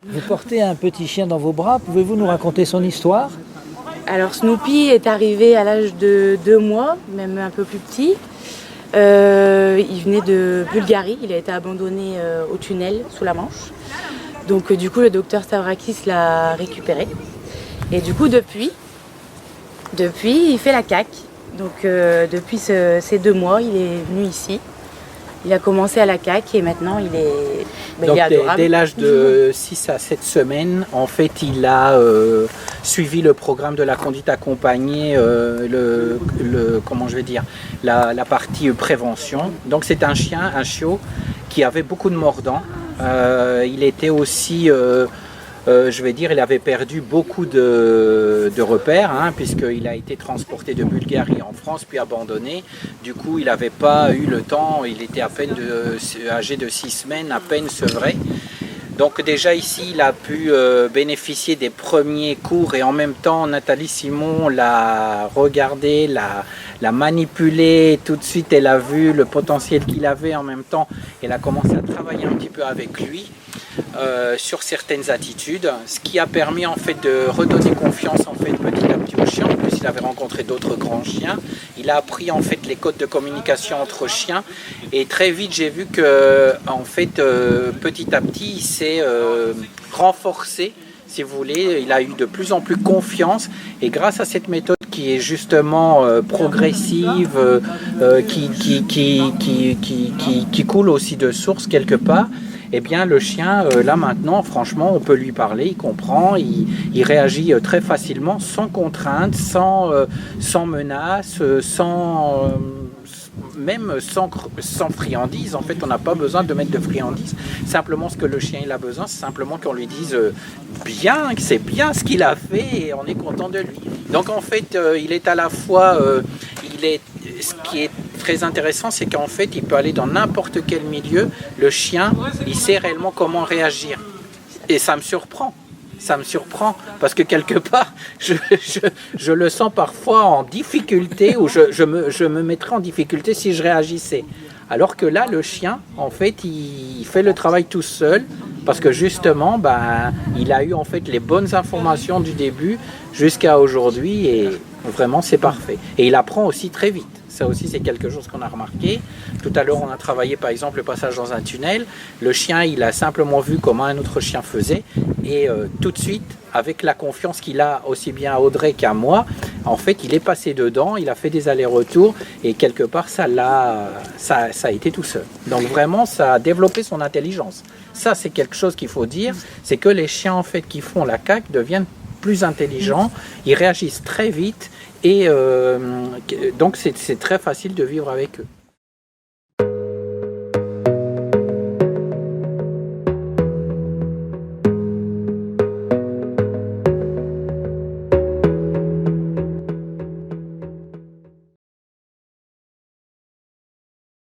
Vous portez un petit chien dans vos bras, pouvez-vous nous raconter son histoire? Alors Snoopy est arrivé à l'âge de 2 mois, même un peu plus petit. Il venait de Bulgarie, il a été abandonné au tunnel sous la Manche. Donc du coup le docteur Stavrakis l'a récupéré. Et du coup depuis il fait la CAC. Donc depuis ces 2 mois il est venu ici. Il a commencé à la CAC et maintenant il est, Donc, il est adorable. dès l'âge de 6 à 7 semaines, en fait, il a suivi le programme de la conduite accompagnée, comment je vais dire, la partie prévention. Donc c'est un chien, un chiot, qui avait beaucoup de mordants. Il était aussi, je vais dire, il avait perdu beaucoup de repères, puisqu'il a été transporté de Bulgarie en France, puis abandonné. Du coup, il n'avait pas eu le temps, il était à peine âgé de 6 semaines, à peine sevré. Donc déjà ici, il a pu bénéficier des premiers cours et en même temps, Nathalie Simon l'a regardé, l'a manipulé. Tout de suite, elle a vu le potentiel qu'il avait. En même temps, elle a commencé à travailler un petit peu avec lui sur certaines attitudes, ce qui a permis en fait de redonner confiance en fait petit à petit au chien. En plus, il avait rencontré d'autres grands chiens. Il a appris en fait les codes de communication entre chiens et très vite j'ai vu que en fait petit à petit il s'est renforcé, si vous voulez. Il a eu de plus en plus confiance et grâce à cette méthode qui est justement progressive, qui coule aussi de source quelque part, eh bien le chien, là maintenant, franchement, on peut lui parler, il comprend, il réagit très facilement, sans contrainte, sans menace, même sans friandises. En fait, on n'a pas besoin de mettre de friandises. Simplement, ce que le chien il a besoin, c'est simplement qu'on lui dise bien, que c'est bien ce qu'il a fait et on est content de lui. Donc en fait, il est à la fois, ce qui est très intéressant, c'est qu'en fait, il peut aller dans n'importe quel milieu. Le chien, il sait réellement comment réagir. Et ça me surprend. Ça me surprend parce que quelque part, je le sens parfois en difficulté ou je me mettrais en difficulté si je réagissais. Alors que là, le chien, en fait, il fait le travail tout seul parce que justement, il a eu en fait les bonnes informations du début jusqu'à aujourd'hui et vraiment, c'est parfait. Et il apprend aussi très vite. Ça aussi, c'est quelque chose qu'on a remarqué. Tout à l'heure, on a travaillé par exemple le passage dans un tunnel. Le chien, il a simplement vu comment un autre chien faisait. Et tout de suite, avec la confiance qu'il a aussi bien à Audrey qu'à moi, en fait, il est passé dedans, il a fait des allers-retours et quelque part, ça a été tout seul. Donc vraiment, ça a développé son intelligence. Ça, c'est quelque chose qu'il faut dire. C'est que les chiens, en fait, qui font la CAC deviennent plus intelligents, ils réagissent très vite et donc c'est très facile de vivre avec eux.